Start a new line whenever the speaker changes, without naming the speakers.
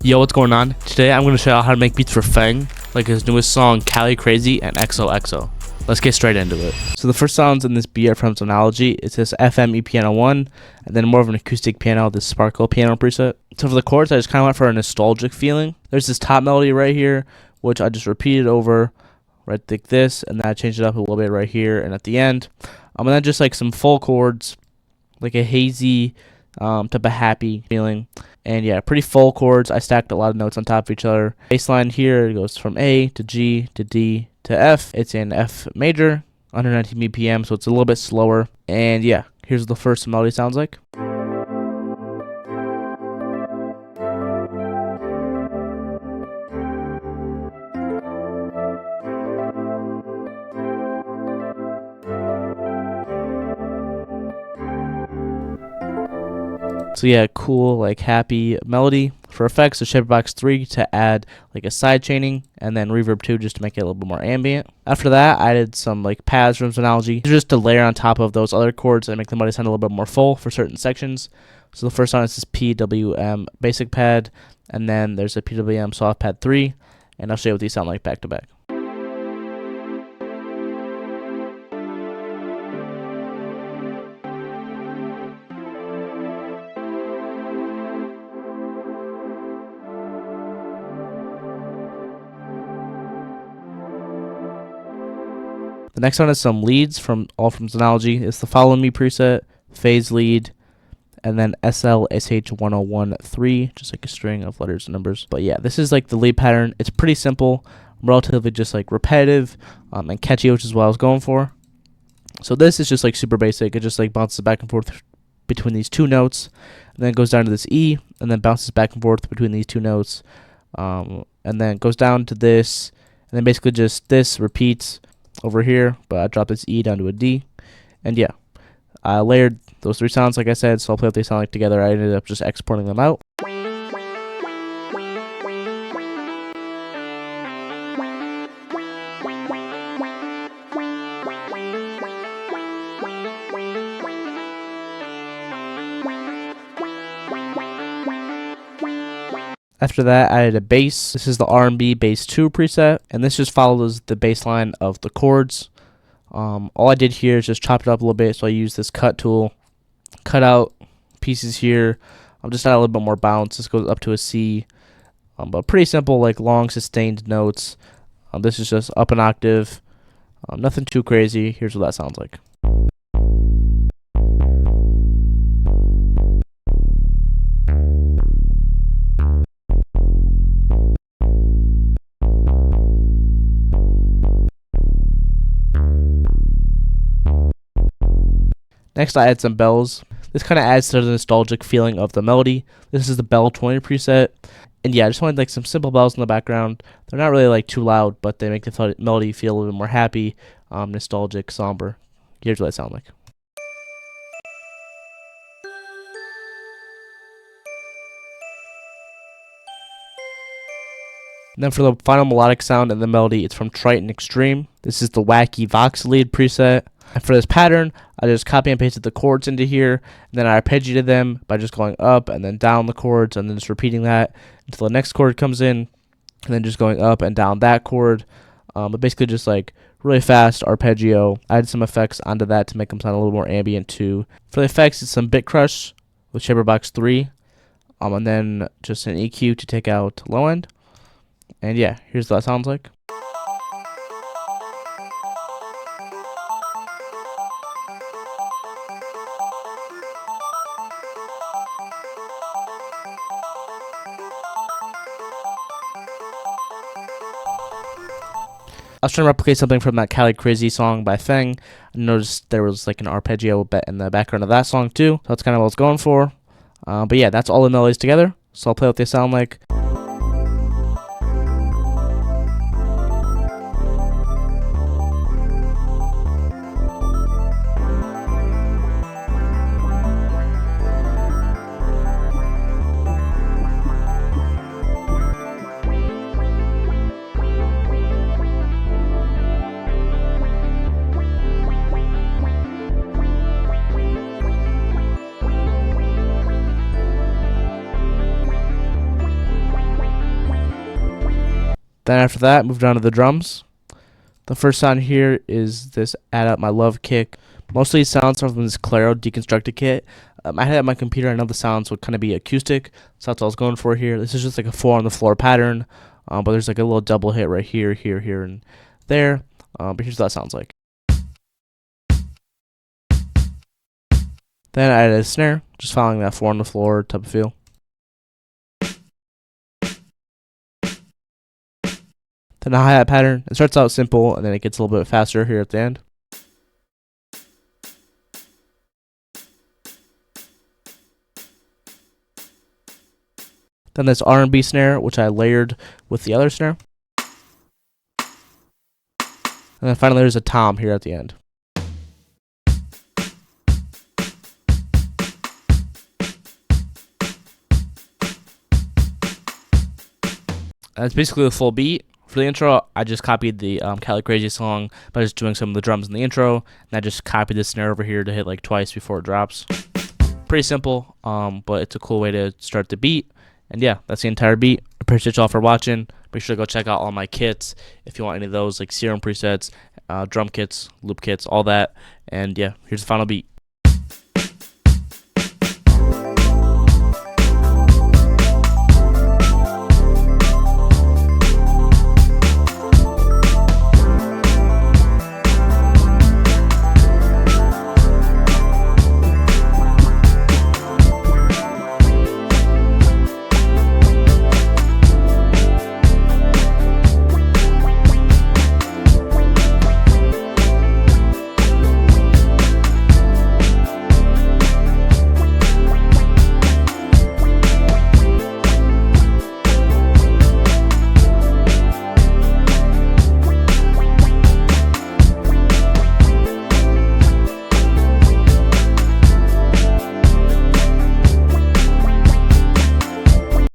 Yo, what's going on? Today I'm going to show you how to make beats for FENG, like his newest song Cali Crazy and XOXO. Let's get straight into it. So the first sounds in this beat are from Sonology. It's this FME piano 1, and then more of an acoustic piano, this Sparkle piano preset. So for the chords, I just kind of went for a nostalgic feeling. There's this top melody right here, which I just repeated over, right like this, and then I changed it up a little bit right here and at the end. And then just like some full chords, like a hazy type of happy feeling. And yeah, pretty full chords. I stacked a lot of notes on top of each other. Bass line here, it goes from A to G to D to F. It's in F major, under 19 BPM, so it's a little bit slower. And yeah, here's what the first melody sounds like. So yeah, cool, like happy melody. For effects, the Shaperbox 3 to add like a side chaining, and then Reverb 2 just to make it a little bit more ambient. After that, I added some like pads from Sonology, just to layer on top of those other chords and make the melody sound a little bit more full for certain sections. So the first one is this PWM basic pad, and then there's a PWM soft pad 3, and I'll show you what these sound like back to back. The next one is some leads from Sonology. It's the Follow Me preset, phase lead, and then SLSH1013, just like a string of letters and numbers. But yeah, this is like the lead pattern. It's pretty simple, relatively just like repetitive and catchy, which is what I was going for. So this is just like super basic. It just like bounces back and forth between these two notes, and then it goes down to this E, and then bounces back and forth between these two notes, and then it goes down to this, and then basically just this repeats over here, but I dropped this E down to a D. And yeah, I layered those three sounds like I said, so I'll play what they sound like together. I ended up just exporting them out. After that, I added a bass. This is the R&B bass 2 preset, and this just follows the bass line of the chords. All I did here is just chop it up a little bit, so I used this cut tool, cut out pieces here. I'll just add a little bit more bounce. This goes up to a C, but pretty simple, like long sustained notes. This is just up an octave, nothing too crazy. Here's what that sounds like. Next, I add some bells. This kind of adds to the nostalgic feeling of the melody. This is the Bell 20 preset. And yeah, I just wanted like some simple bells in the background. They're not really like too loud, but they make the melody feel a little bit more happy, nostalgic, somber. Here's what they sound like. And then for the final melodic sound and the melody, it's from Triton Extreme. This is the Wacky Vox lead preset. And for this pattern, I just copy and pasted the chords into here, and then I arpeggiated them by just going up and then down the chords, and then just repeating that until the next chord comes in, and then just going up and down that chord. But basically just like really fast arpeggio. I added some effects onto that to make them sound a little more ambient too. For the effects, it's some Bit Crush with Shaperbox 3, and then just an EQ to take out low end. And yeah, here's what that sounds like. I was trying to replicate something from that Cali Crazy song by FENG. I noticed there was like an arpeggio in the background of that song too. So that's kind of what I was going for. But yeah, that's all the melodies together. So I'll play what they sound like. Then after that, moved on to the drums. The first sound here is this Add Up My Love kick. Most of these sounds are from this Claro deconstructed kit. I had it on my computer. I know the sounds would kind of be acoustic, so that's what I was going for here. This is just like a 4 on the floor pattern, but there's like a little double hit right here, here, and there. But here's what that sounds like. Then I added a snare, just following that 4 on the floor type of feel. Then a hi-hat pattern. It starts out simple, and then it gets a little bit faster here at the end. Then this R&B snare, which I layered with the other snare. And then finally there's a tom here at the end. That's basically the full beat. For the intro, I just copied the Cali Crazy song by just doing some of the drums in the intro, and I just copied the snare over here to hit like twice before it drops. Pretty simple, but it's a cool way to start the beat. And yeah, that's the entire beat. I appreciate y'all for watching. Make sure to go check out all my kits if you want any of those, like serum presets, drum kits, loop kits, all that. And yeah, here's the final beat.